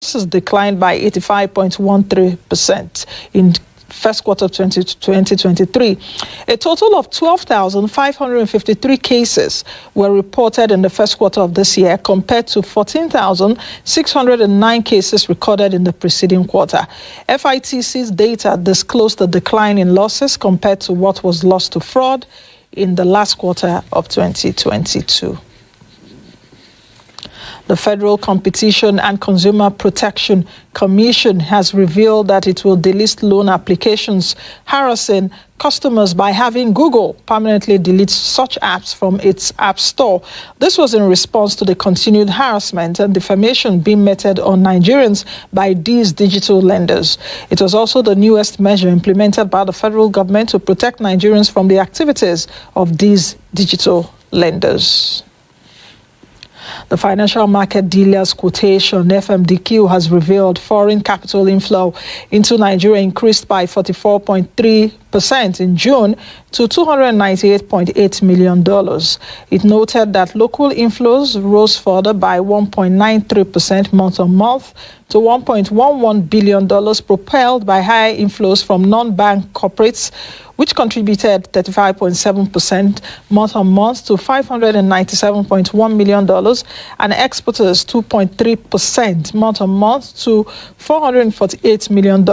losses declined by 85.13% in first quarter of 2023. A total of 12,553 cases were reported in the first quarter of this year compared to 14,609 cases recorded in the preceding quarter. FITC's data disclosed a decline in losses compared to what was lost to fraud in the last quarter of 2022. The Federal Competition and Consumer Protection Commission has revealed that it will delist loan applications harassing customers by having Google permanently delete such apps from its app store. This was in response to the continued harassment and defamation being meted on Nigerians by these digital lenders. It was also the newest measure implemented by the federal government to protect Nigerians from the activities of these digital lenders. The Financial Market Dealers Quotation, FMDQ, has revealed foreign capital inflow into Nigeria increased by 44.3% in June to $298.8 million. It noted that local inflows rose further by 1.93% month-on-month to $1.11 billion, propelled by high inflows from non-bank corporates, which contributed 35.7% month-on-month to $597.1 million, and exporters 2.3% month-on-month to $448 million.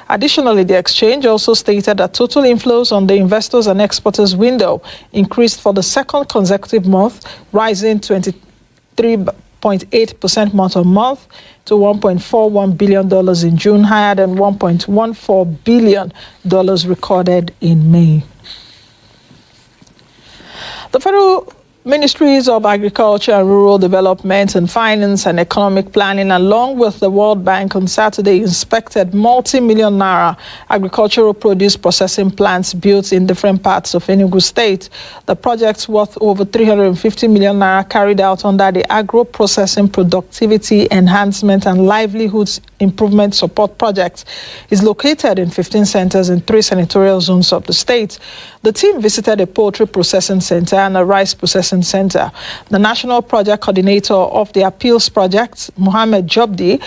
Additionally, the exchange also stated that total inflows on the investors and exporters window increased for the second consecutive month, rising 23.8% month-on-month to $1.41 billion in June, higher than $1.14 billion recorded in May. The Federal Ministries of Agriculture and Rural Development and Finance and Economic Planning, along with the World Bank, on Saturday inspected multi-million naira agricultural produce processing plants built in different parts of Enugu State. The project, worth over 350 million naira, carried out under the Agro-Processing Productivity Enhancement and Livelihoods Improvement Support Project, is located in 15 centers in 3 senatorial zones of the state. The team visited a poultry processing center and a rice processing center. The national project coordinator of the appeals project, Mohammed Jobdi,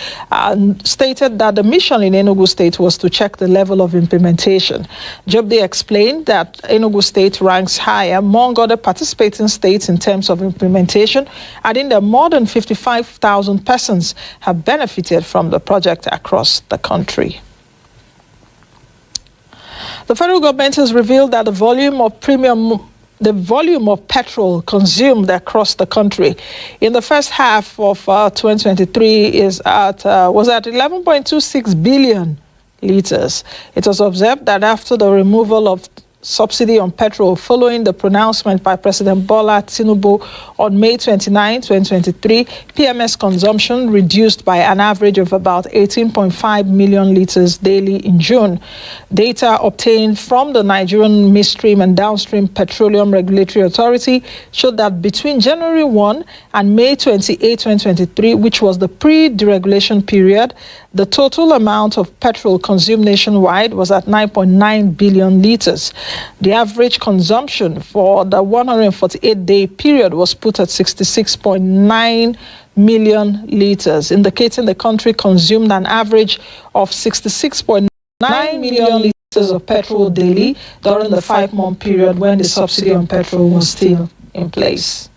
stated that the mission in Enugu State was to check the level of implementation. Jobdi explained that Enugu State ranks higher among other participating states in terms of implementation, adding that more than 55,000 persons have benefited from the project across the country. The federal government has revealed that the volume of petrol consumed across the country in the first half of 2023 was at 11.26 billion liters. It was observed that after the removal of subsidy on petrol following the pronouncement by President Bola Tinubu on May 29, 2023, PMS consumption reduced by an average of about 18.5 million liters daily in June. Data obtained from the Nigerian Midstream and Downstream Petroleum Regulatory Authority showed that between January 1 and May 28, 2023, which was the pre-deregulation period, the total amount of petrol consumed nationwide was at 9.9 billion liters. The average consumption for the 148-day period was put at 66.9 million liters, indicating the country consumed an average of 66.9 million liters of petrol daily during the 5-month period when the subsidy on petrol was still in place.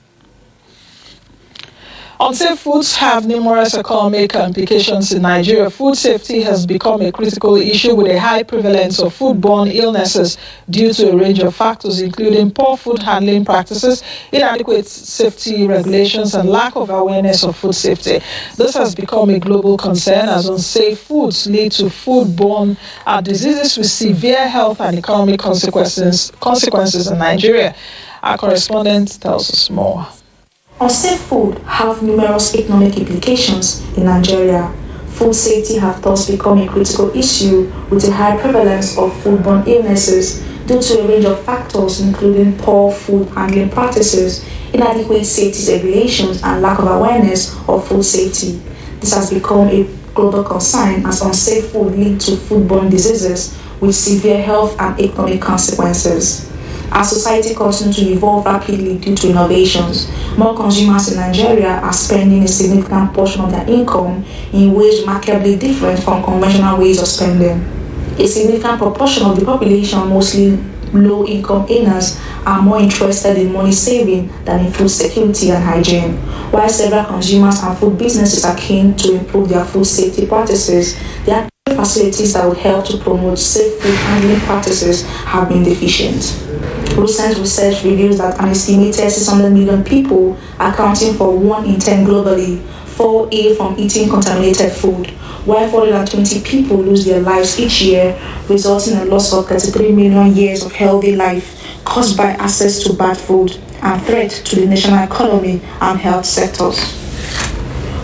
Unsafe foods have numerous economic implications in Nigeria. Food safety has become a critical issue with a high prevalence of foodborne illnesses due to a range of factors, including poor food handling practices, inadequate safety regulations, and lack of awareness of food safety. This has become a global concern as unsafe foods lead to foodborne diseases with severe health and economic consequences in Nigeria. Our correspondent tells us more. Unsafe food have numerous economic implications in Nigeria. Food safety has thus become a critical issue with a high prevalence of foodborne illnesses due to a range of factors including poor food handling practices, inadequate safety regulations, and lack of awareness of food safety. This has become a global concern as unsafe food leads to foodborne diseases with severe health and economic consequences. As society continues to evolve rapidly due to innovations, more consumers in Nigeria are spending a significant portion of their income in ways remarkably different from conventional ways of spending. A significant proportion of the population, mostly low-income earners, are more interested in money saving than in food security and hygiene. While several consumers and food businesses are keen to improve their food safety practices, their facilities that would help to promote safe food handling practices have been deficient. Recent research reveals that an estimated 600 million people, accounting for 1 in 10 globally, fall ill from eating contaminated food, while 420 people lose their lives each year, resulting in a loss of 33 million years of healthy life caused by access to bad food and threat to the national economy and health sectors.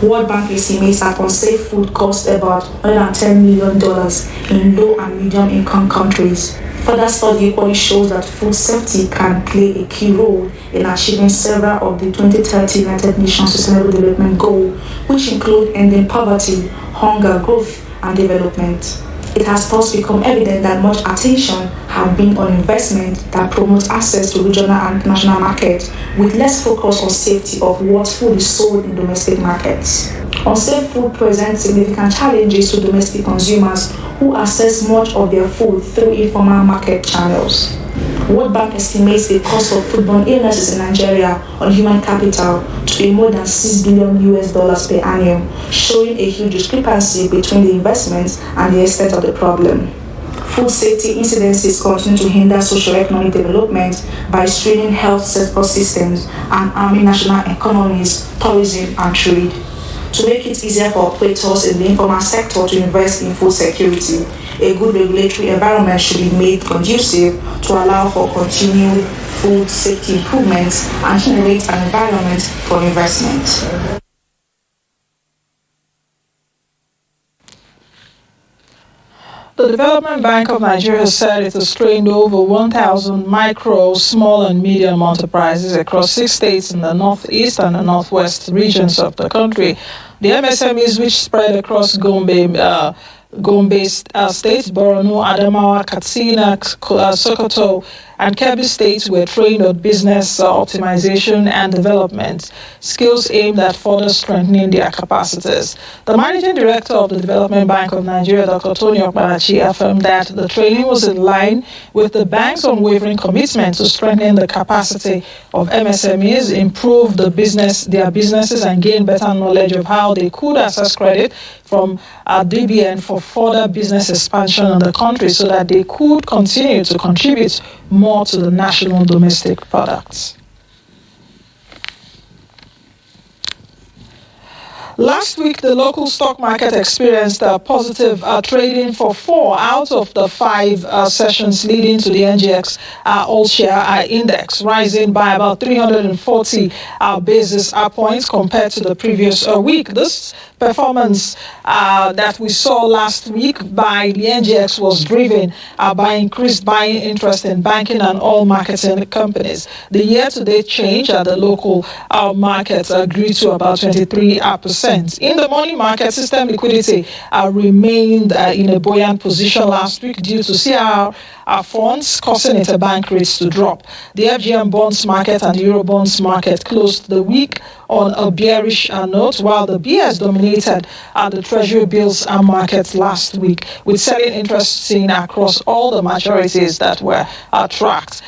World Bank estimates that unsafe food costs about $110 million in low and medium income countries. Further study equally shows that food safety can play a key role in achieving several of the 2030 United Nations Sustainable Development Goals, which include ending poverty, hunger, growth, and development. It has thus become evident that much attention has been on investment that promotes access to regional and international markets, with less focus on safety of what food is sold in domestic markets. Unsafe food presents significant challenges to domestic consumers who access much of their food through informal market channels. World Bank estimates the cost of foodborne illnesses in Nigeria on human capital to be more than $6 billion per annum, showing a huge discrepancy between the investments and the extent of the problem. Food safety incidences continue to hinder socio-economic development by straining health sector systems and harming national economies, tourism, and trade. To make it easier for operators in the informal sector to invest in food security, a good regulatory environment should be made conducive to allow for continued food safety improvements and generate an environment for investment. The Development Bank of Nigeria said it has trained over 1,000 micro, small and medium enterprises across 6 states in the northeast and the northwest regions of the country. The MSMEs, which spread across Gombe states, Borno, Adamawa, Katsina, Sokoto, and Kebbi states were trained on business optimization and development, skills aimed at further strengthening their capacities. The managing director of the Development Bank of Nigeria, Dr. Tony Okparachi, affirmed that the training was in line with the bank's unwavering commitment to strengthen the capacity of MSMEs, improve their businesses, and gain better knowledge of how they could access credit from DBN for further business expansion in the country so that they could continue to contribute more to the national domestic products. Last week, the local stock market experienced positive trading for 4 out of the 5 sessions leading to the NGX All-Share Index, rising by about 340 basis points compared to the previous week. This performance that we saw last week by the NGX was driven by increased buying interest in banking and oil marketing companies. The year-to-date change at the local market grew to about 23%. In the money market, system liquidity remained in a buoyant position last week due to CRR funds causing interbank rates to drop. The FGM bonds market and the Euro bonds market closed the week on a bearish note, while the BS dominated the Treasury bills market last week, with selling interest seen across all the maturities that were tracked.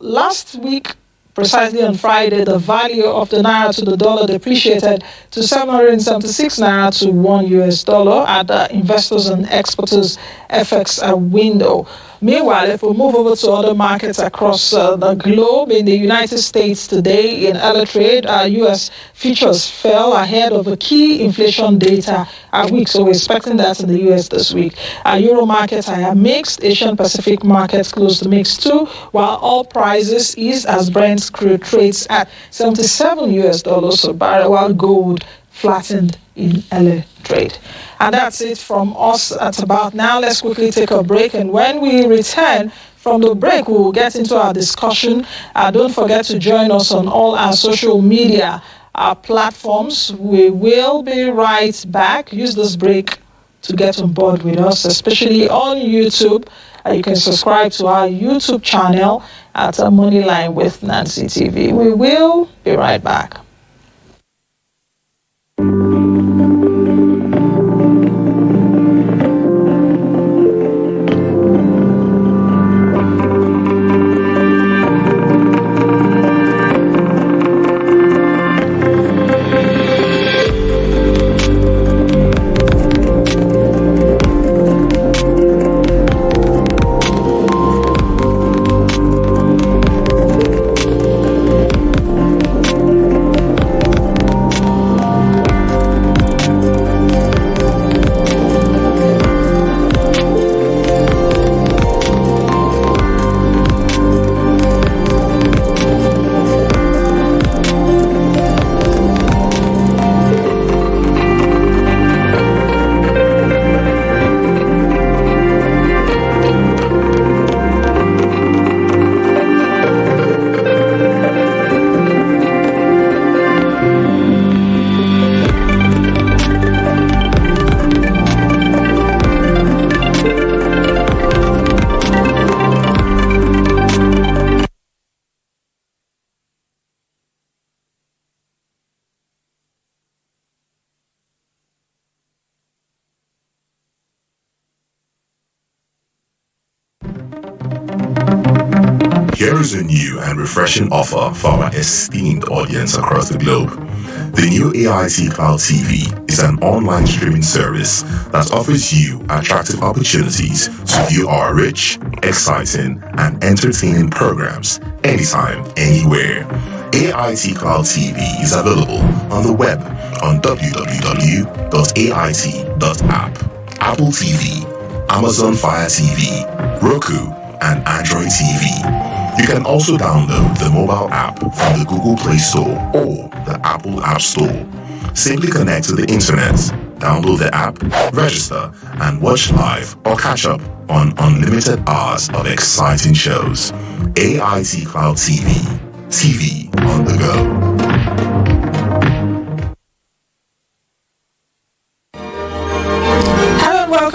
Last week, precisely on Friday, the value of the naira to the dollar depreciated to 776 naira to $1 at the investors and exporters FX window. Meanwhile, if we move over to other markets across the globe, in the United States today, in early trade, U.S. futures fell ahead of a key inflation data week, so we're expecting that in the U.S. this week. Euro markets are mixed. Asian Pacific markets closed mixed too, while oil prices eased as Brent crude trades at $77 a barrel, while gold flattened in early trade. And that's it from us at about now. Let's quickly take a break, and when we return from the break, we'll get into our discussion. Don't forget to join us on all our social media platforms. We will be right back. Use this break to get on board with us, especially on YouTube. You can subscribe to our YouTube channel at Moneyline with Nancy TV. We will be right back. Here is a new and refreshing offer for our esteemed audience across the globe. The new AIT Cloud TV is an online streaming service that offers you attractive opportunities to view our rich, exciting, and entertaining programs anytime, anywhere. AIT Cloud TV is available on the web on www.ait.app, Apple TV, Amazon Fire TV, Roku, and Android TV. You can also download the mobile app from the Google Play Store or the Apple App Store. Simply connect to the internet, download the app, register, and watch live or catch up on unlimited hours of exciting shows. AIT Cloud TV. TV on the go.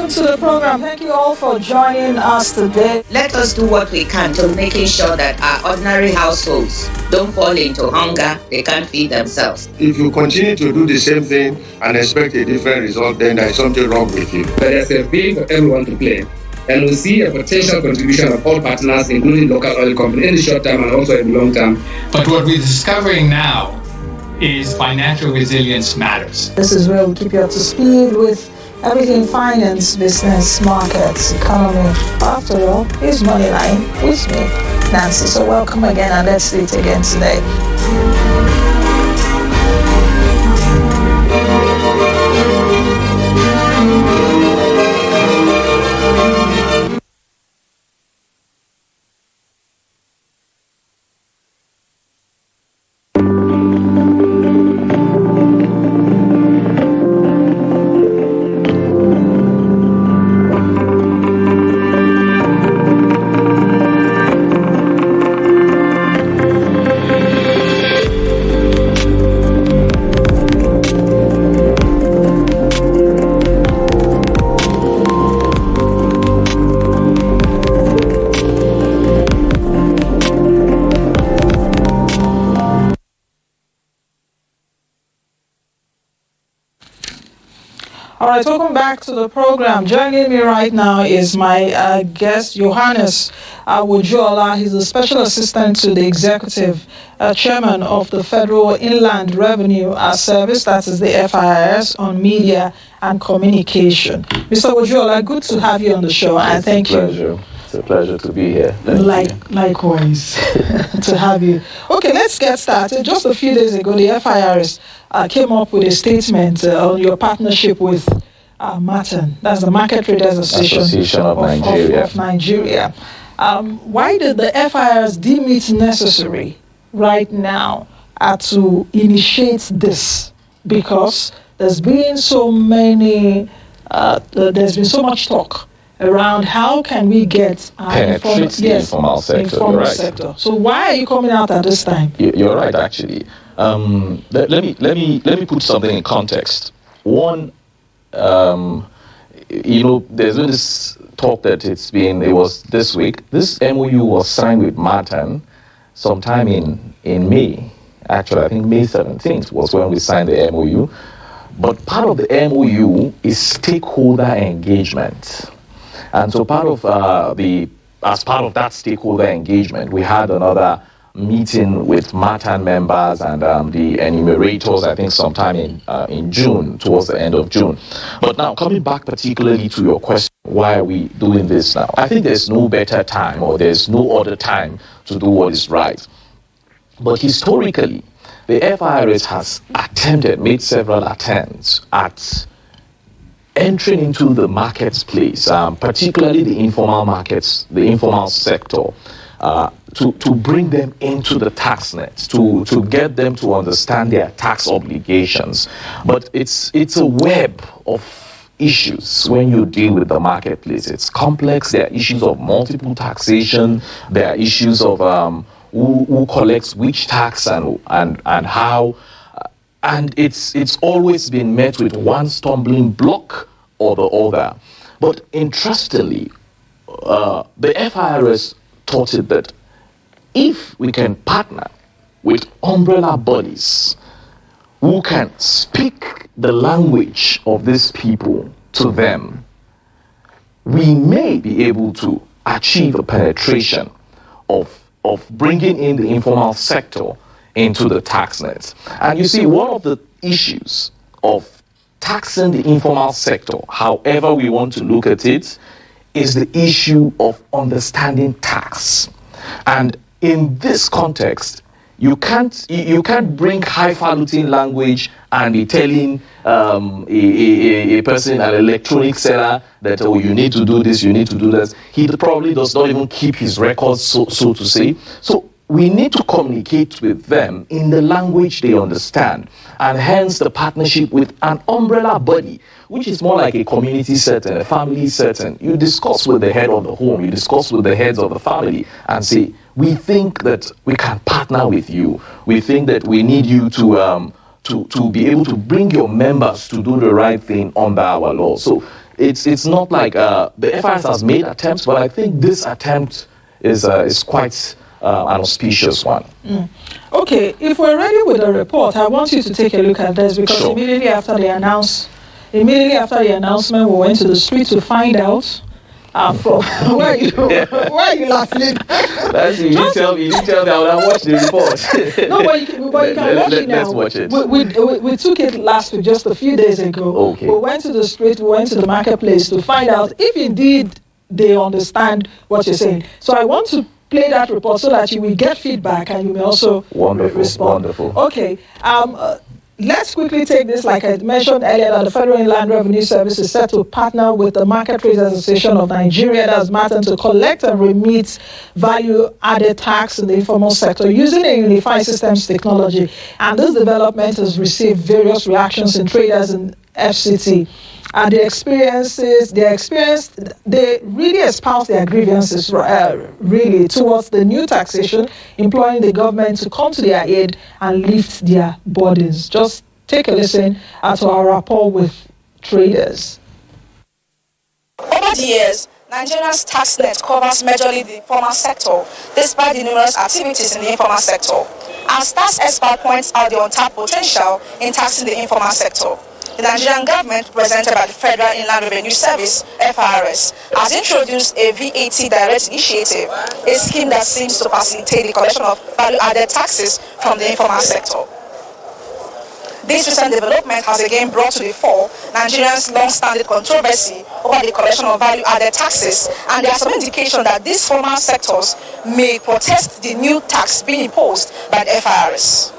To the program. Thank you all for joining us today. Let us do what we can to making sure that our ordinary households don't fall into hunger. They can't feed themselves. If you continue to do the same thing and expect a different result, then there is something wrong with you. But there's a game for everyone to play. And we see a potential contribution of all partners, including local oil companies, in the short term and also in the long term. But what we're discovering now is financial resilience matters. This is where we keep you up to speed with everything finance, business, markets, economy. After all, here's Moneyline with me, Nancy. So welcome again, and let's see it again today. All right, welcome back to the program. Joining me right now is my guest, Johannes Awujola. He's a special assistant to the executive chairman of the Federal Inland Revenue Service, that is the FIRS, on media and communication. Mr. Awujola, good to have you on the show, and thank you. It's a pleasure to be here. Likewise, to have you. Okay, let's get started. Just a few days ago, the FIRS came up with a statement on your partnership with MATAN, that's the Market Traders Association of Nigeria. Why did the FIRS deem it necessary right now to initiate this? Because there's been so much talk around how can we get penetrate the informal sector. So why are you coming out at this time? You're right, actually. Let me put something in context. One, there's been this talk that it was this week. This MOU was signed with Martin sometime in May. Actually, I think May 17th was when we signed the MOU. But part of the MOU is stakeholder engagement. And so as part of that stakeholder engagement, we had another meeting with Martin members and the enumerators, I think sometime in June, towards the end of June. But now, coming back particularly to your question, why are we doing this now? I think there's no better time, or there's no other time to do what is right. But historically, the FIRS has made several attempts at entering into the marketplace, particularly the informal markets, the informal sector, to bring them into the tax nets, to get them to understand their tax obligations. But it's a web of issues when you deal with the marketplace. It's complex. There are issues of multiple taxation. There are issues of who collects which tax and how. And it's always been met with one stumbling block or the other. But interestingly, the FIRS taught it that if we can partner with umbrella bodies who can speak the language of these people to them, we may be able to achieve a penetration of bringing in the informal sector into the tax nets. And you see, one of the issues of taxing the informal sector, however we want to look at it, is the issue of understanding tax. And in this context, you can't bring highfalutin language and be telling a person, an electronic seller, that you need to do this, you need to do that. He probably does not even keep his records, so to say. So we need to communicate with them in the language they understand, and hence the partnership with an umbrella body, which is more like a community setting, a family setting. You discuss with the head of the home, you discuss with the heads of the family, and say, we think that we can partner with you. We think that we need you to be able to bring your members to do the right thing under our law. So it's not like the FIRS has made attempts, but I think this attempt is quite an auspicious one. Okay, if we're ready with the report, I want you to take a look at this, because Sure. immediately after the announcement, we went to the street to find out from why are you laughing? That's you didn't tell me. I would have watched the report. No, but you can watch it now. Let's watch it. We took it last week, just a few days ago. Okay. We went to the street, we went to the marketplace to find out if indeed they understand what you're saying. So I want to play that report so that you will get feedback and you may also respond. Wonderful. Okay. Let's quickly take this. Like I mentioned earlier, that the Federal Inland Revenue Service is set to partner with the Market Traders Association of Nigeria, that's Martin, to collect and remit value-added tax in the informal sector using a unified systems technology. And this development has received various reactions in traders and FCT. And they really espouse their grievances really towards the new taxation, imploring the government to come to their aid and lift their burdens. Just take a listen to our rapport with traders. Over the years, Nigeria's tax net covers majorly the informal sector, despite the numerous activities in the informal sector. As tax expert points out the untapped potential in taxing the informal sector, the Nigerian government, represented by the Federal Inland Revenue Service, FIRS, has introduced a VAT direct initiative, a scheme that seems to facilitate the collection of value-added taxes from the informal sector. This recent development has again brought to the fore Nigerians' long-standing controversy over the collection of value-added taxes, and there are some indication that these formal sectors may protest the new tax being imposed by the FIRS.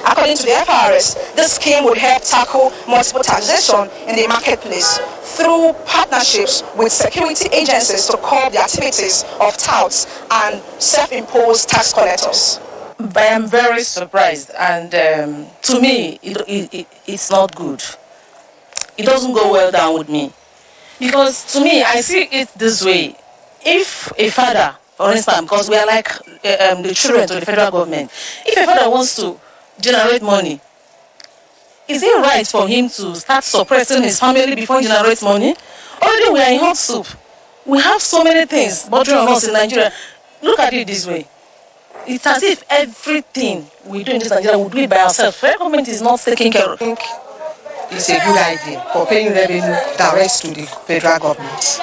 According to the FIRS, this scheme would help tackle multiple taxation in the marketplace through partnerships with security agencies to curb the activities of touts and self-imposed tax collectors. I am very surprised, and to me, it's not good. It doesn't go well down with me. Because to me, I see it this way. If a father, for instance, because we are like the children to the federal government, if a father wants to generate money, is it right for him to start suppressing his family before he generates money? Already we are in hot soup. We have so many things bothering us in Nigeria. Look at it this way. It's as if everything we do in this Nigeria, we do it by ourselves. Federal government is not taking care of it. It's a good idea for paying revenue direct to the federal government,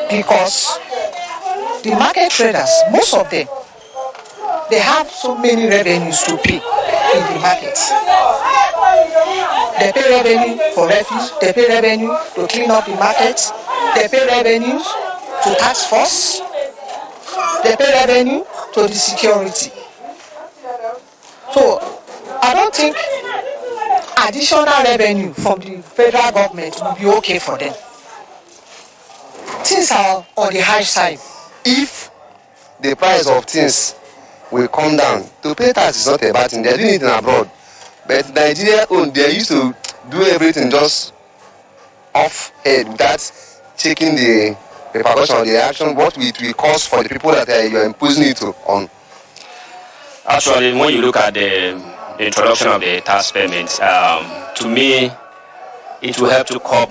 because the market traders, most of them, they have so many revenues to pay in the market. They pay revenue for refuse, they pay revenue to clean up the market, they pay revenues to tax force, they pay revenue to the security. So I don't think additional revenue from the federal government will be okay for them. Things are on the high side. If the price of things will come down, to pay tax is not a bad thing. They're doing it in abroad. But Nigeria, they used to do everything just off head without checking the repercussion or the action, what it will cost for the people that you're imposing it on. Actually, when you look at the introduction of the tax payments, to me, it will help to curb,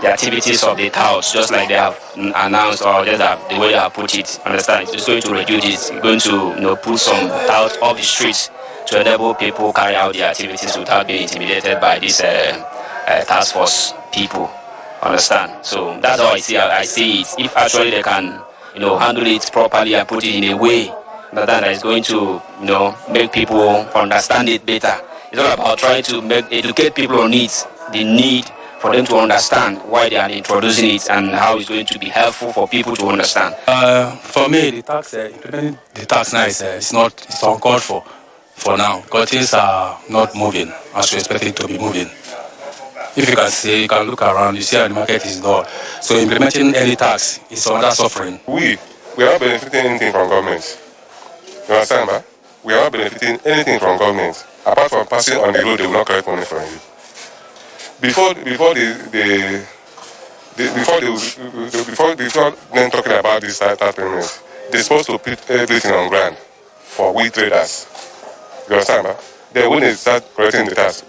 the activities of the touts, just like they have announced, or just the way they have put it. Understand? It's going to reduce it. It's going to put some touts off the streets to enable people carry out their activities without being intimidated by these task force people. Understand? So that's how I see it. If actually they can, handle it properly and put it in a way that is going to, make people understand it better. It's all about trying to educate people on it, the need for them to understand why they are introducing it and how it's going to be helpful for people to understand. For me, the tax, implementing the tax now it's uncalled for now, because things are not moving as we expect it to be moving. If you can see, you can look around, you see how the market is done. So implementing any tax is under suffering. We are not benefiting anything from government. You understand, man? We are not benefiting anything from government. Apart from passing on the road, they will not collect money from you. Before them talking about this tax payment, they're supposed to put everything on ground for we traders. You understand, man? Then when they start collecting the tax,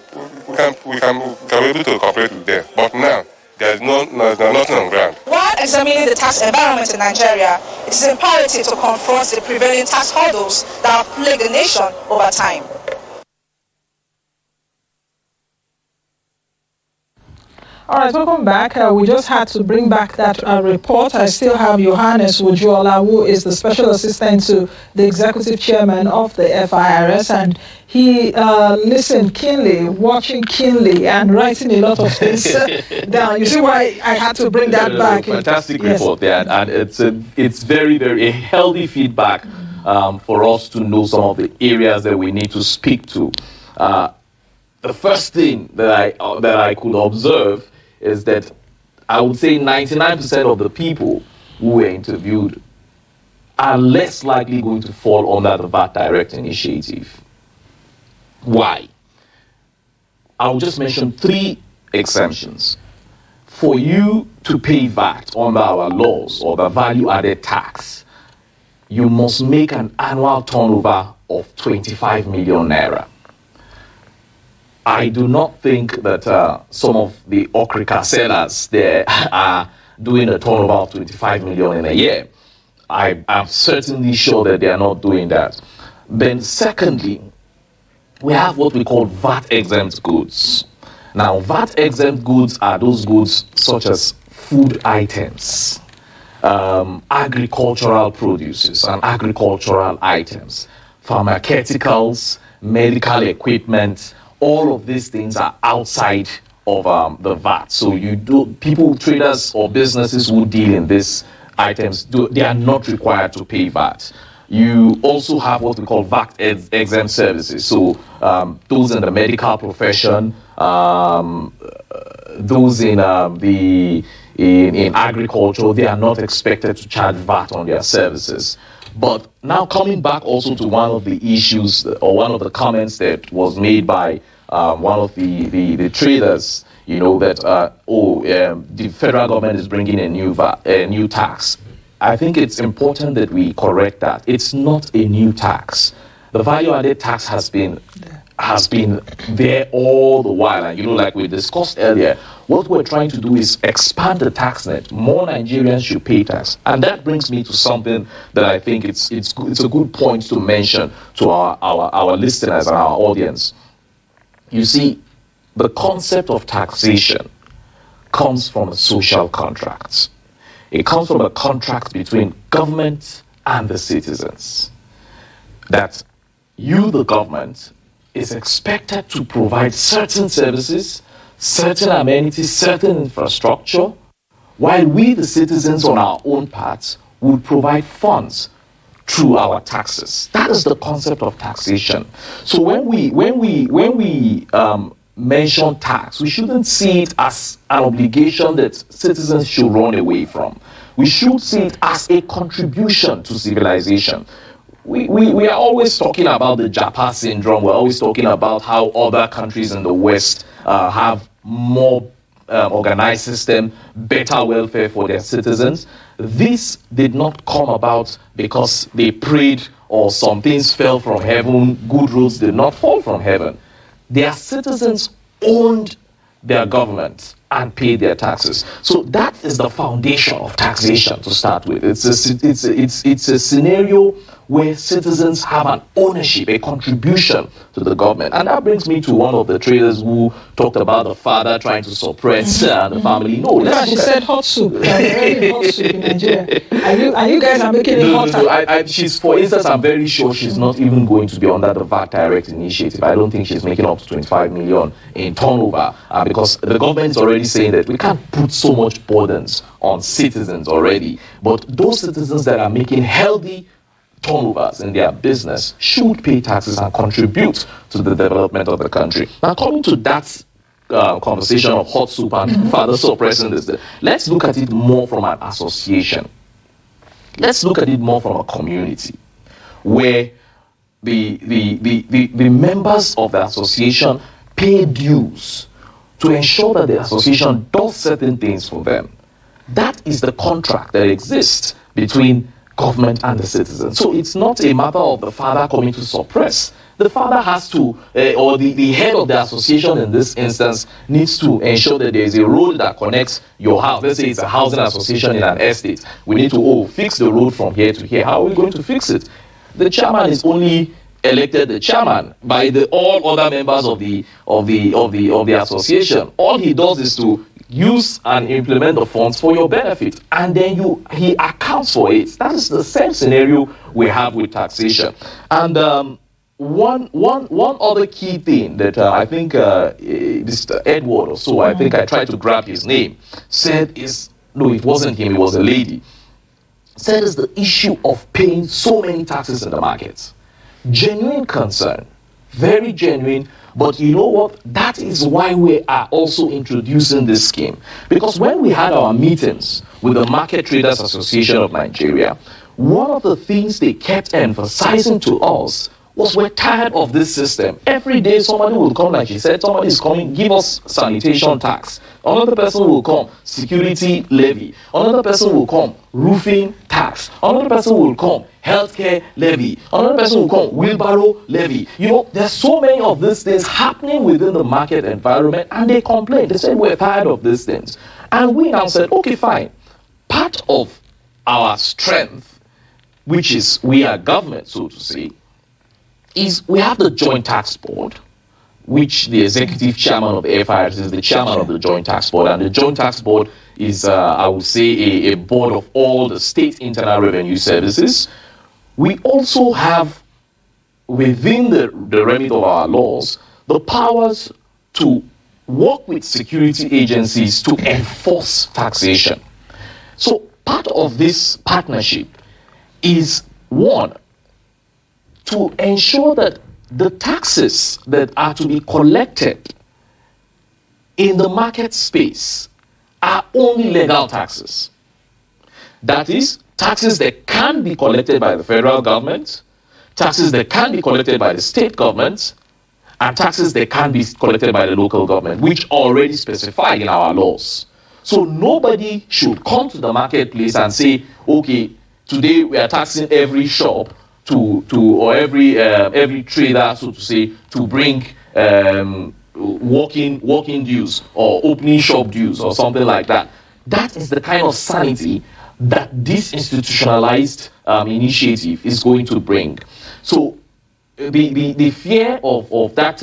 we can be able to cooperate with them. But now, there's nothing on ground. While examining the tax environment in Nigeria, it is imperative to confront the prevailing tax hurdles that have plagued the nation over time. All right, welcome back. We just had to bring back that report. I still have Johannes Wujuola, who is the special assistant to the executive chairman of the FIRS, and he listened keenly, watching keenly, and writing a lot of things down. You see why I had to bring that back? Fantastic report there, and it's very, very healthy feedback for us to know some of the areas that we need to speak to. The first thing that I could observe is that I would say 99% of the people who were interviewed are less likely going to fall under the VAT Direct initiative. Why? I'll just mention 3 exemptions. For you to pay VAT under our laws or the value-added tax, you must make an annual turnover of 25 million naira. I do not think that some of the okrika sellers there are doing a turnover of 25 million in a year. I am certainly sure that they are not doing that. Then secondly, we have what we call VAT-exempt goods. Now, VAT-exempt goods are those goods such as food items, agricultural produces and agricultural items, pharmaceuticals, medical equipment. All of these things are outside of the VAT. So traders or businesses who deal in these items, they are not required to pay VAT. You also have what we call VAT-exempt services. So those in the medical profession, those in agriculture, they are not expected to charge VAT on their services. But now coming back also to one of the issues or one of the comments that was made by one of the traders, that the federal government is bringing a new tax. I think it's important that we correct that. It's not a new tax. The value-added tax has been has been there all the while. And like we discussed earlier, what we're trying to do is expand the tax net. More Nigerians should pay tax. And that brings me to something that I think it's a good point to mention to our listeners and our audience. You see, the concept of taxation comes from a social contract. It comes from a contract between government and the citizens. That you, the government, is expected to provide certain services, certain amenities, certain infrastructure, while we, the citizens, on our own part, will provide funds through our taxes. That is the concept of taxation. So when we mention tax, we shouldn't see it as an obligation that citizens should run away from. We should see it as a contribution to civilization. We are always talking about the Japa syndrome. We're always talking about how other countries in the West have more organized system, better welfare for their citizens. This did not come about because they prayed or some things fell from heaven. Good roads did not fall from heaven. Their citizens owned their government and paid their taxes. So that is the foundation of taxation to start with. It's a scenario where citizens have an ownership, a contribution to the government. And that brings me to one of the traders who talked about the father trying to suppress the family. No, she said hot soup. Hot soup in Nigeria. Are you guys making it hotter? She's, for instance, I'm very sure she's not even going to be under the VAT Direct initiative. I don't think she's making up to 25 million in turnover because the government is already saying that we can't put so much burdens on citizens already. But those citizens that are making healthy turnovers in their business should pay taxes and contribute to the development of the country. Now, coming to that conversation of hot soup and father suppressing this, let's look at it more from an association. Let's look at it more from a community where the members of the association pay dues to ensure that the association does certain things for them. That is the contract that exists between government and the citizens. So it's not a matter of the father coming to suppress. The father has to, or the head of the association in this instance, needs to ensure that there is a road that connects your house. Let's say it's a housing association in an estate. We need to fix the road from here to here. How are we going to fix it? The chairman is only elected the chairman by all other members of the association. All he does is to use and implement the funds for your benefit, and then he accounts for it. That is the same scenario we have with taxation. And one other key thing that I think Mr. Edward or so, I think I tried to grab his name, said is, no, it wasn't him, it was a lady, said is the issue of paying so many taxes in the market. Genuine concern, very genuine. But you know what? That is why we are also introducing this scheme. Because when we had our meetings with the Market Traders Association of Nigeria, one of the things they kept emphasizing to us was we're tired of this system. Every day somebody will come, like she said, somebody is coming, give us sanitation tax. Another person will come, security levy. Another person will come, roofing tax. Another person will come, healthcare levy. Another person will come, wheelbarrow levy. You know, there's so many of these things happening within the market environment, and they complain. They said, we're tired of these things. And we now said, okay, fine. Part of our strength, which is we are government, so to say, is we have the Joint Tax Board, which the executive chairman of the FIRS is the chairman of the Joint Tax Board. And the Joint Tax Board is, I would say, a board of all the state internal revenue services. We also have, within the remit of our laws, the powers to work with security agencies to enforce taxation. So part of this partnership is, one, to ensure that the taxes that are to be collected in the market space are only legal taxes. That is, taxes that can be collected by the federal government, taxes that can be collected by the state government, and taxes that can be collected by the local government, which are already specified in our laws. So nobody should come to the marketplace and say, okay, today we are taxing every shop or every trader, so to say, to bring walk-in dues or opening shop dues or something like that. That is the kind of sanity that this institutionalized initiative is going to bring. So the fear of that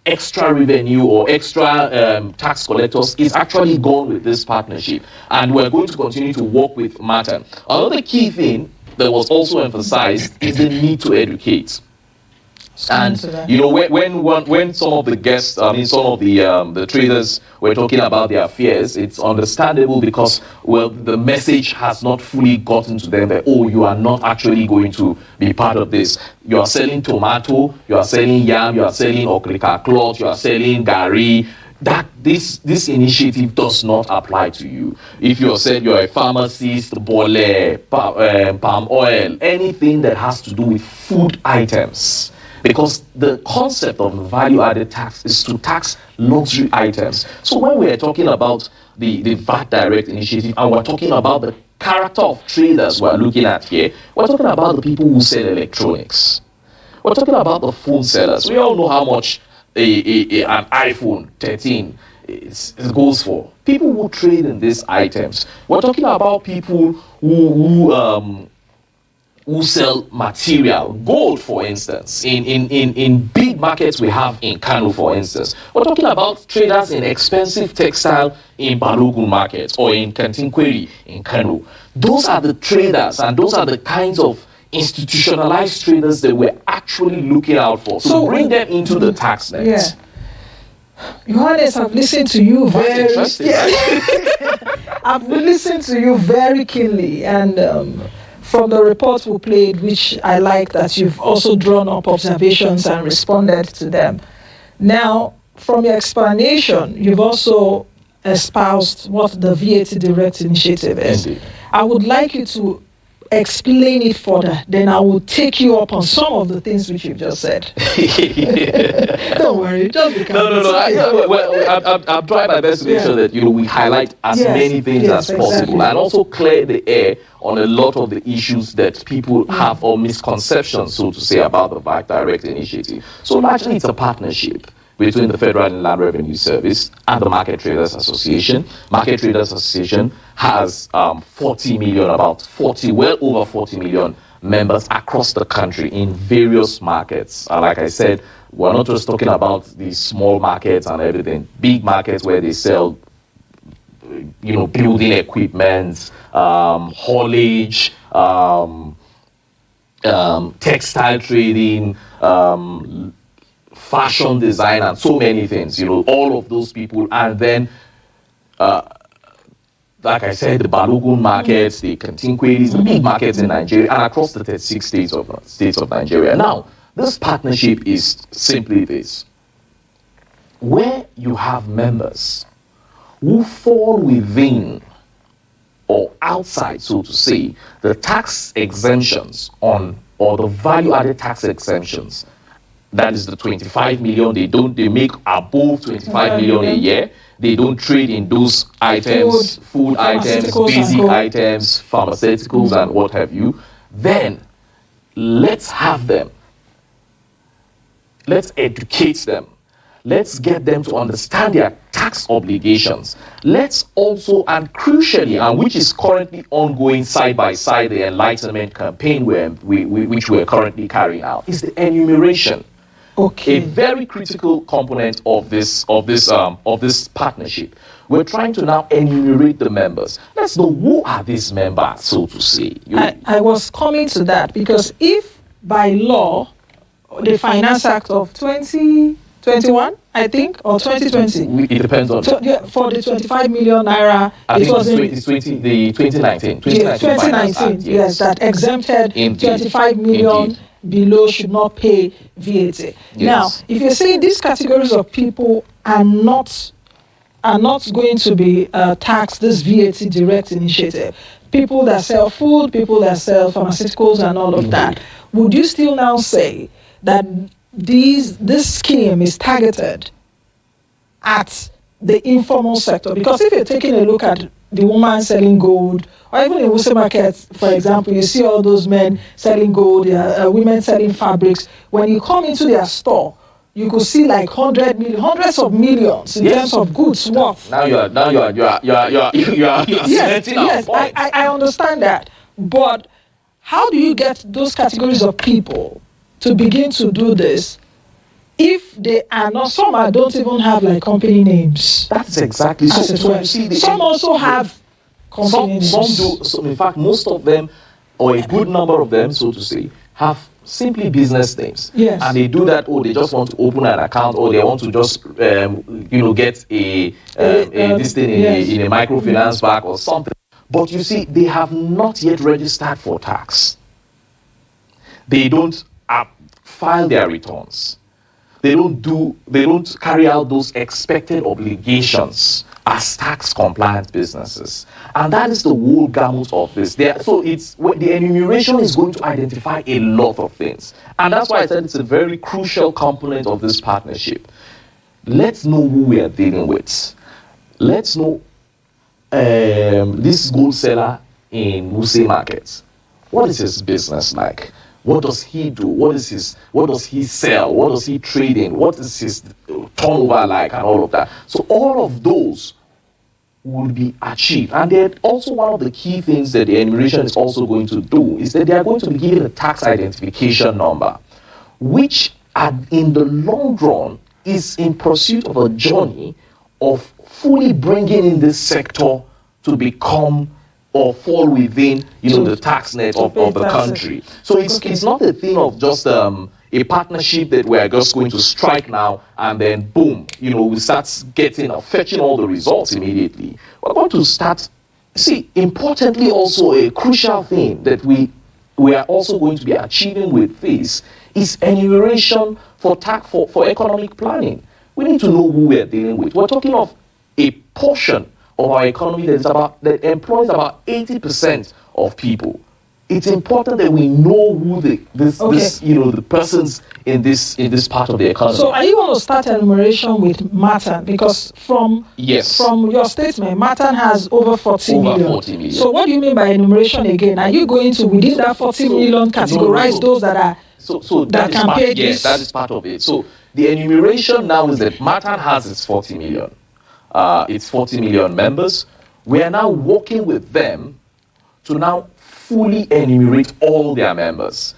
extra revenue or extra tax collectors is actually gone with this partnership, and we're going to continue to work with Martin. Another key thing that was also emphasized is the need to educate. And you know, when some of the guests, some of the traders were talking about their fears, it's understandable because, well, the message has not fully gotten to them that, oh, you are not actually going to be part of this. You are selling tomato, you are selling yam, you are selling okrika cloth, you are selling gari. That this initiative does not apply to you. If you're saying you're a pharmacist, bole, palm oil, anything that has to do with food items. Because the concept of value-added tax is to tax luxury items. So when we are talking about the VAT Direct initiative, and we're talking about the character of traders we're looking at here, we're talking about the people who sell electronics. We're talking about the phone sellers. We all know how much an iPhone 13 goes for. People who trade in these items. We're talking about people who sell material, gold, for instance, in big markets we have in Kano, for instance. We're talking about traders in expensive textile in Balogun markets or in Kantinkweri in Kano. Those are the traders, and those are the kinds of institutionalized traders that we're actually looking out for. So bring them into the tax net. Yeah. Johannes, I've listened to you very I've listened to you very keenly, and from the reports we played, which I like that you've also drawn up observations and responded to them. Now, from your explanation, you've also espoused what the VAT Direct initiative is. Indeed. I would like you to explain it further. Then I will take you up on some of the things which you've just said. Don't worry, just be calm. No. I'm trying my best to make sure that we highlight as many things as possible, and also clear the air on a lot of the issues that people have or misconceptions, so to say, about the VAT Direct initiative. So largely it's a partnership between the Federal Inland Revenue Service and the Market Traders Association. Market Traders Association has well over 40 million members across the country in various markets. Like I said, we're not just talking about the small markets and everything, big markets where they sell building equipment, haulage, textile trading, fashion design, and so many things, all of those people. And then, like I said, the Balogun markets, the Kantinkweris, the big markets in Nigeria, and across the 36 states of Nigeria. Now, this partnership is simply this. Where you have members who fall within or outside, so to say, the tax exemptions or the value-added tax exemptions, that is the 25 million, they make above 25 million a year. They don't trade in those items, food items, basic items, pharmaceuticals, and what have you. Then let's have them. Let's educate them. Let's get them to understand their tax obligations. Let's also, and crucially, and which is currently ongoing side by side, the enlightenment campaign which we're currently carrying out, is the enumeration. Okay. A very critical component of this partnership. We're trying to now enumerate the members. Let's know who are these members, so to say. I was coming to that, because if by law, the Finance Act of 2021, I think, or 2020. It depends on for the 25 million naira. It was the 2019. 2019, yes, that exempted 25 million. Indeed. Below should not pay VAT. Yes. Now, if you're saying these categories of people are not going to be taxed, this VAT Direct initiative, people that sell food, people that sell pharmaceuticals and all of that, would you still now say that this scheme is targeted at the informal sector? Because if you're taking a look at the woman selling gold, or even in Wuse Market, for example, you see all those men selling gold, women selling fabrics. When you come into their store, you could see like hundreds of millions in terms of goods worth. Now you are yes, I understand that. But how do you get those categories of people to begin to do this if they are not? Some don't even have like company names. That's exactly so. So you see, some also have company names. Some do. So in fact, most of them, or a good number of them, so to say, have simply business names. Yes. And they do that, they just want to open an account, or they want to just get this thing in a microfinance bank or something. But you see, they have not yet registered for tax. They don't file their returns. They don't carry out those expected obligations as tax compliant businesses. And that is the whole gamut of this. So the enumeration is going to identify a lot of things. And that's why I said it's a very crucial component of this partnership. Let's know who we are dealing with. Let's know this gold seller in Wuse Market. What is his business like? What does he do? What does he sell? What does he trade in? What is his turnover like, and all of that? So all of those will be achieved. And then also one of the key things that the enumeration is also going to do is that they are going to be given a tax identification number, which in the long run is in pursuit of a journey of fully bringing in this sector to become or fall within the tax net of the country. So it's not a thing of just a partnership that we're just going to strike now and then boom, we start fetching all the results immediately. We're going to start, importantly also a crucial thing that we are also going to be achieving with this is enumeration for economic planning. We need to know who we're dealing with. We're talking of a portion of our economy that employs about 80% of people. It's important that we know who the persons in this part of the economy. So are you going to start enumeration with Martin? Because from your statement, Martin has over 40 million. So what do you mean by enumeration again? Are you going to, within that 40 million, categorize those that are that can pay this? Yes, that is part of it. So the enumeration now is that Martin has its 40 million. It's 40 million members. We are now working with them to now fully enumerate all their members,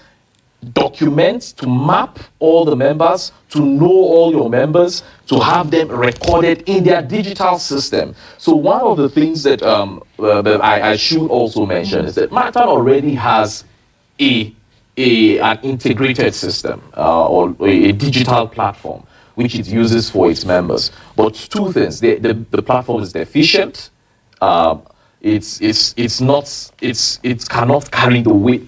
document, to map all the members, to know all your members, to have them recorded in their digital system. So one of the things that I should also mention is that Martin already has an integrated system or a digital platform which it uses for its members. But two things: the platform is efficient. It cannot carry the weight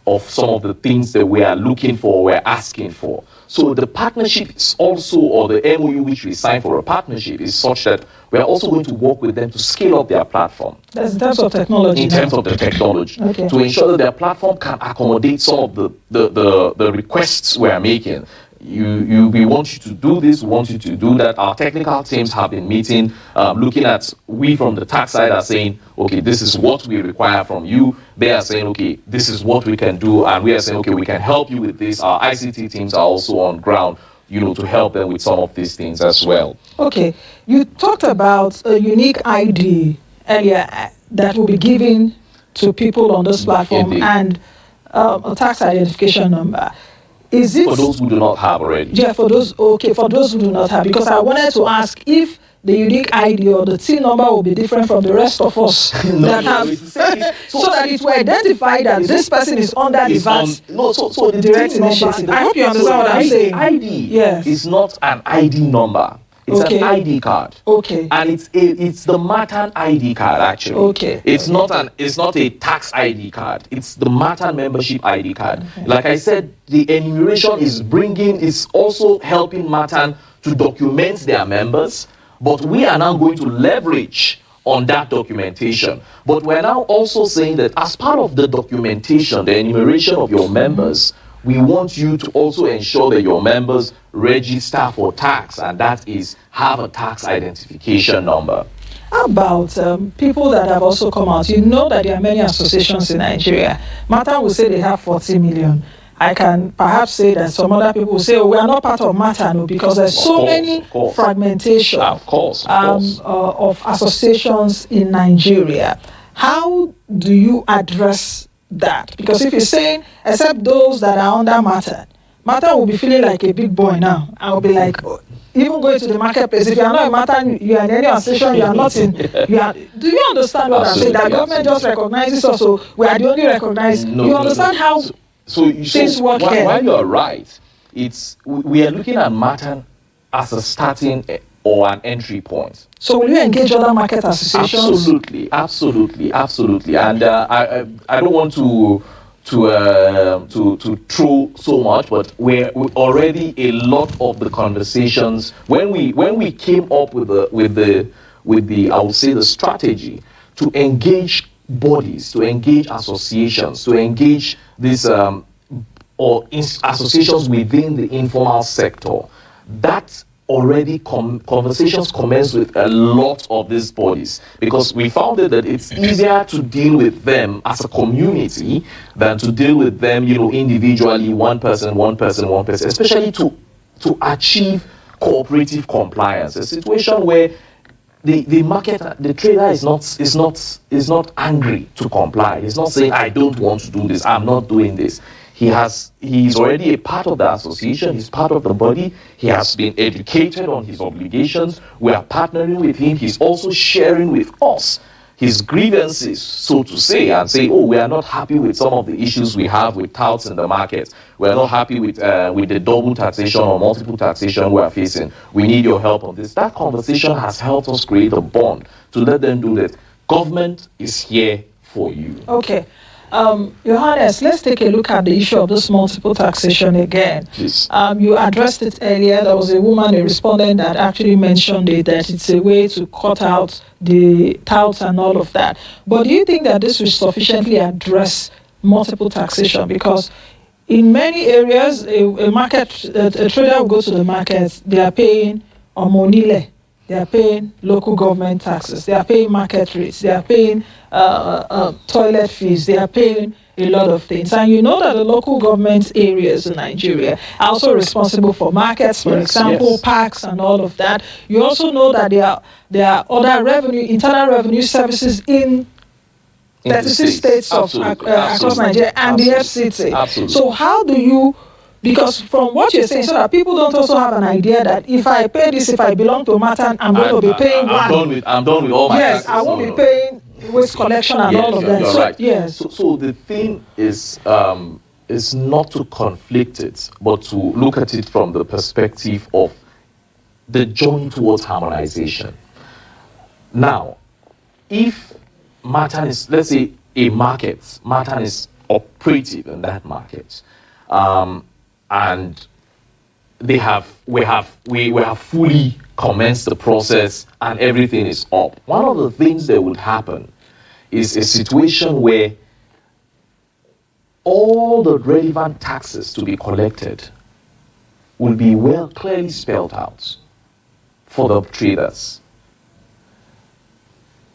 of some of the things that we are looking for, we're asking for. So the partnership is also, or the MOU which we signed for a partnership, is such that we're also going to work with them to scale up their platform. That's in terms of technology. In terms of the technology, okay. To ensure that their platform can accommodate some of the requests we're making. We want you to do this, we want you to do that. Our technical teams have been meeting, looking at, we from the tax side are saying, okay, this is what we require from you. They are saying, okay, this is what we can do. And we are saying, okay, we can help you with this. Our ICT teams are also on ground, to help them with some of these things as well. Okay. You talked about a unique ID earlier that will be given to people on this platform. Indeed. And a tax identification number. Is it for those who do not have already? Yeah, for those who do not have, because I wanted to ask if the unique ID or the TIN number will be different from the rest of us so that it will identify that this person is under the VAT. So the direct initiative. I hope you understand what I'm saying. ID is not an ID number. It's an ID card. Okay. And it's the Martin ID card actually. Okay. It's not a tax ID card. It's the Martin membership ID card. Okay. Like I said, the enumeration is also helping Martin to document their members, but we are now going to leverage on that documentation. But we're now also saying that as part of the documentation, the enumeration of your members, we want you to also ensure that your members register for tax, and that is have a tax identification number. How about people that have also come out? You know that there are many associations in Nigeria. Matan will say they have 40 million. I can perhaps say that some other people will say, oh, we are not part of Matan because there's many fragmentation of associations in Nigeria. How do you address that? Because if you're saying, except those that are under Matan will be feeling like a big boy now. I'll be like, even going to the marketplace, if you are not in Matan, you are in any association, you are not in. Do you understand what I'm saying? That government just recognizes us, so we are the only recognized. You understand how things work here? While you are right, we are looking at Matan as a starting or an entry point. So will you engage other market associations? Absolutely. And I don't want to throw so much, but we're already a lot of the conversations when we came up with the I would say the strategy to engage bodies, to engage associations, to engage these associations within the informal sector. That already conversations commence with a lot of these bodies, because we found that it's easier to deal with them as a community than to deal with them, individually, one person, especially to achieve cooperative compliance. A situation where the market, the trader is not angry to comply. He's not saying, I don't want to do this, I'm not doing this. He's already a part of the association, he's part of the body, he has been educated on his obligations, we are partnering with him, he's also sharing with us his grievances, so to say, and say, oh, we are not happy with some of the issues we have with touts in the market, we are not happy with the double taxation or multiple taxation we are facing, we need your help on this. That conversation has helped us create a bond to let them do that. Government is here for you. Okay. Johannes, let's take a look at the issue of this multiple taxation again. Please. You addressed it earlier. There was a respondent that actually mentioned it, that it's a way to cut out the touts and all of that. But do you think that this will sufficiently address multiple taxation? Because in many areas, a trader will go to the market, they are paying Moneyline. They are paying local government taxes. They are paying market rates. They are paying toilet fees. They are paying a lot of things. And you know that the local government areas in Nigeria are also responsible for markets, for example, parks and all of that. You also know that there are other internal revenue services in 36 states across Nigeria and the FCT. Absolutely. So how do you... Because from what you're saying, so that people don't also have an idea that if I pay this, if I belong to Matan, I'm going to be paying I'm done with all my taxes. Yes, I won't be paying waste collection and all of that. You're right. Yes. So the thing is not to conflict it, but to look at it from the perspective of the journey towards harmonization. Now, if Matan is, let's say, a market, Matan is operative in that market, and we have fully commenced the process and everything is up. One of the things that would happen is a situation where all the relevant taxes to be collected will be clearly spelled out for the traders.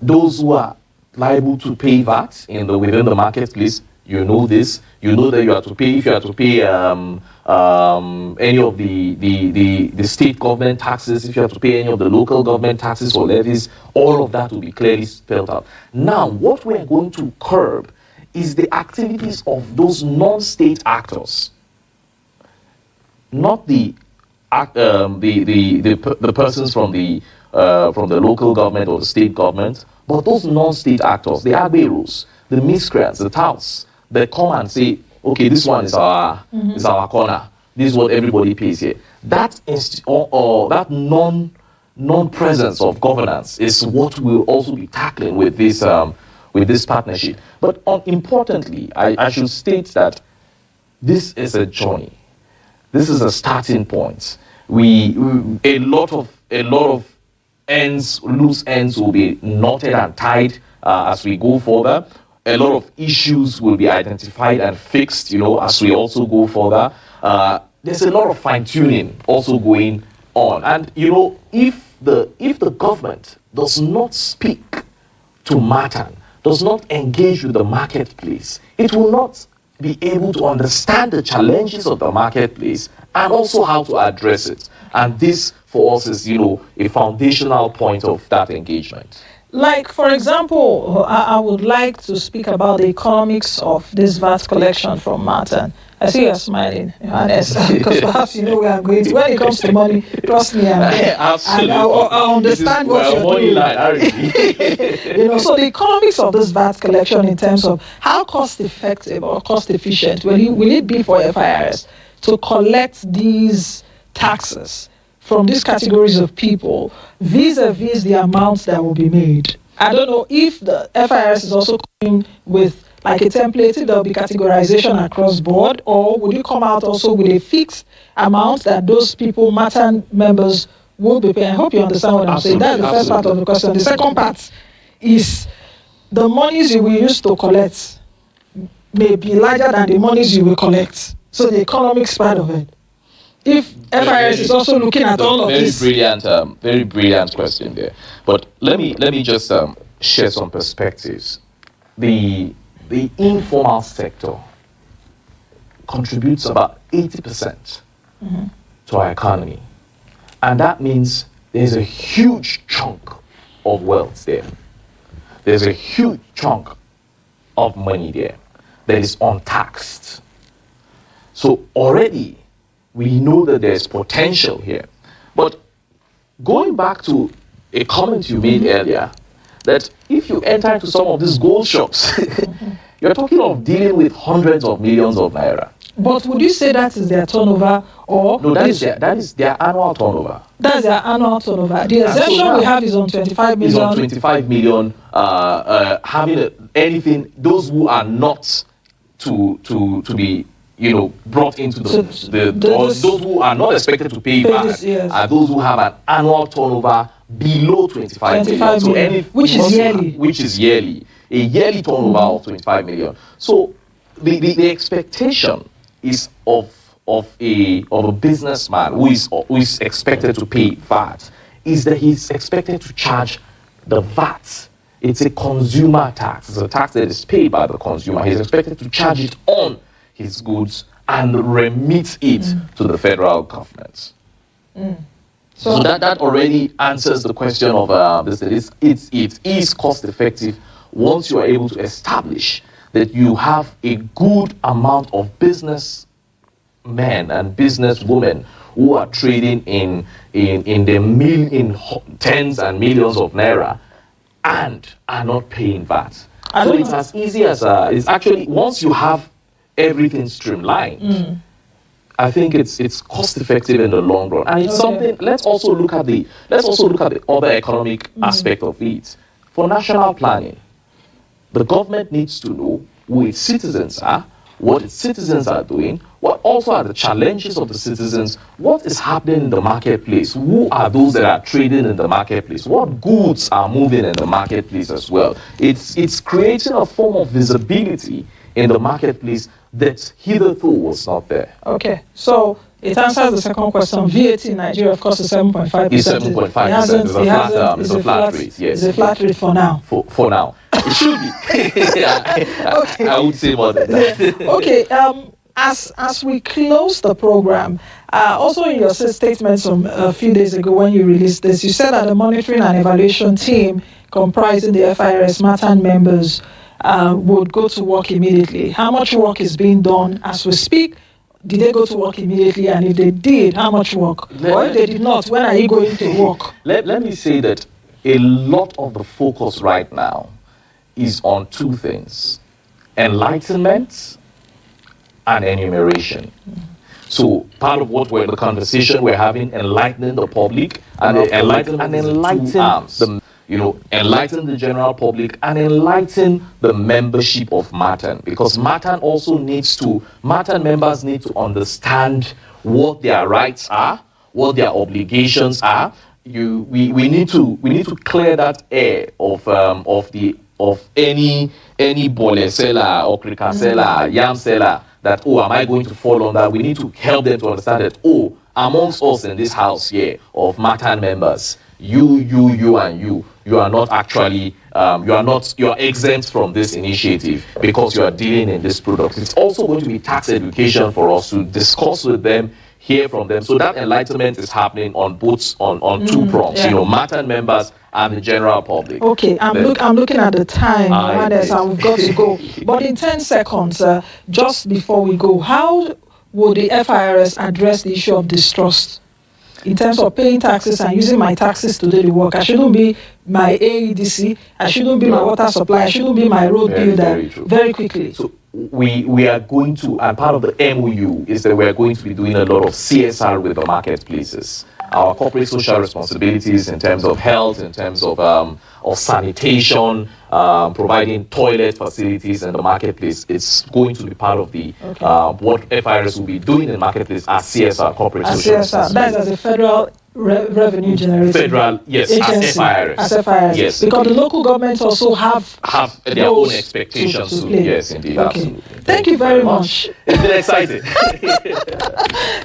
Those who are liable to pay VAT within the marketplace, you know this. You know that you have to pay, if you have to pay any of the state government taxes, if you have to pay any of the local government taxes or levies, all of that will be clearly spelled out. Now, what we are going to curb is the activities of those non-state actors, not the persons from the local government or the state government, but those non-state actors, the agberos, the miscreants, the touts, that come and say, okay, this one is our corner. This is what everybody pays here. That that non-presence of governance is what we'll also be tackling with this partnership. But importantly, I should state that this is a journey. This is a starting point. A lot of loose ends will be knotted and tied as we go further. A lot of issues will be identified and fixed, as we also go further. There's a lot of fine-tuning also going on. And, if the government does not speak to Matan, does not engage with the marketplace, it will not be able to understand the challenges of the marketplace and also how to address it. And this, for us, is, a foundational point of that engagement. Like, for example, I would like to speak about the economics of this VAT collection from Martin. I see you're smiling, Johannes, because perhaps you know where I'm going to. When it comes to money, trust me, Absolutely. I understand what you're doing. Moneyline, so the economics of this VAT collection in terms of how cost-effective or cost-efficient will it be for FIRS to collect these taxes from these categories of people vis-a-vis the amounts that will be made. I don't know if the FIRS is also coming with like a template, if there'll be categorization across board, or would you come out also with a fixed amount that those people, Matan members, will be paying? I hope you understand what I'm saying. That's the first part of the question. The second part is the monies you will use to collect may be larger than the monies you will collect. So the economics part of it. If FIRS is also looking at all of this. Very brilliant question there. But let me just share some perspectives. The informal sector contributes about 80% to our economy. And that means there's a huge chunk of wealth there. There's a huge chunk of money there that is untaxed. So already we know that there's potential here. But going back to a comment you made earlier, that if you enter into some of these gold shops, you're talking of dealing with hundreds of millions of naira. But would you say that is their turnover, or no? That is their annual turnover. That's their annual turnover. The exemption we have is on 25 million. Is on 25 million. Having anything, those who are not to be brought into those who are not expected to pay VAT are those who have an annual turnover below 25 million. So which is yearly. A yearly turnover of 25 million. So the expectation is of a businessman who is expected to pay VAT is that he's expected to charge the VAT. It's a consumer tax. It's a tax that is paid by the consumer. He's expected to charge it on his goods and remit it to the federal government. So that already answers the question of this. It is cost effective once you are able to establish that you have a good amount of business men and business women who are trading in tens and millions of naira and are not paying VAT. So it's as easy as it's actually once you have everything streamlined. I think it's cost effective in the long run, and it's something. Let's also look at the other economic aspect of it. For national planning, the government needs to know who its citizens are, what its citizens are doing, what also are the challenges of the citizens, what is happening in the marketplace, who are those that are trading in the marketplace, what goods are moving in the marketplace as well. It's creating a form of visibility in the marketplace that hitherto was not there. Okay, so it answers the second question. VAT in Nigeria, of course, is 7.5%. It's 7.5%. It's a flat rate. Yes, it's a flat rate for now. For now, it should be. I would say more than that. Okay. As we close the program, also in your statements a few days ago when you released this, you said that the monitoring and evaluation team comprising the FIRS Matan members would go to work immediately. How much work is being done as we speak? Did they go to work immediately? And if they did, how much work? Or if they did not, when are you going to work? Let me say that a lot of the focus right now is on two things: enlightenment and enumeration. So part of the conversation we're having, enlightening the public and enlighten the general public and enlighten the membership of Matan, because Matan members need to understand what their rights are, what their obligations are. We need to clear that air of any bole seller or krika seller, yam seller, that am I going to fall on that? We need to help them to understand that amongst us in this house here of Matan members, you are not actually you are exempt from this initiative because you are dealing in this product. It's also going to be tax education for us to discuss with them, hear from them. So that enlightenment is happening on both on two prongs. Yeah. MATAN members and the general public. Okay, I'm looking at the time, and we've got to go. But in 10 seconds, just before we go, how would the FIRS address the issue of distrust in terms of paying taxes and using my taxes to do the work? I shouldn't be my AEDC, I shouldn't be my water supply, I shouldn't be my road builder. Very quickly. So we are going to, and part of the MOU is that we are going to be doing a lot of CSR with the marketplaces. Our corporate social responsibilities in terms of health, in terms of sanitation, providing toilet facilities in the marketplace. It's going to be part of the what FIRS will be doing in the marketplace as CSR, corporate social responsibilities. That's as a federal revenue generating federal, yes, agency, as FIRS. Yes, because the local governments also have their own expectations to yes, indeed, absolutely. Thank you very much. It's been exciting.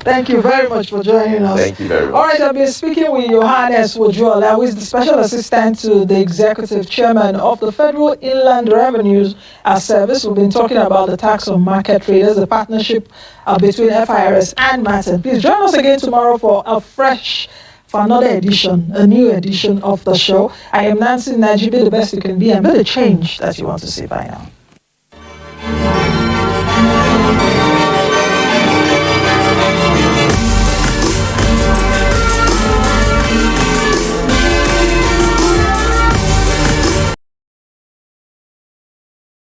Thank you very much for joining us. Thank you very much. All right, I've been speaking with Johannes Wojuola, who is the Special Assistant to the Executive Chairman of the Federal Inland Revenue Service. We've been talking about the tax on market traders, the partnership between FIRS and MATAN. Please join us again tomorrow for another edition, a new edition of the show. I am Nancy Najibi, the best you can be, and be the change that you want to see by now.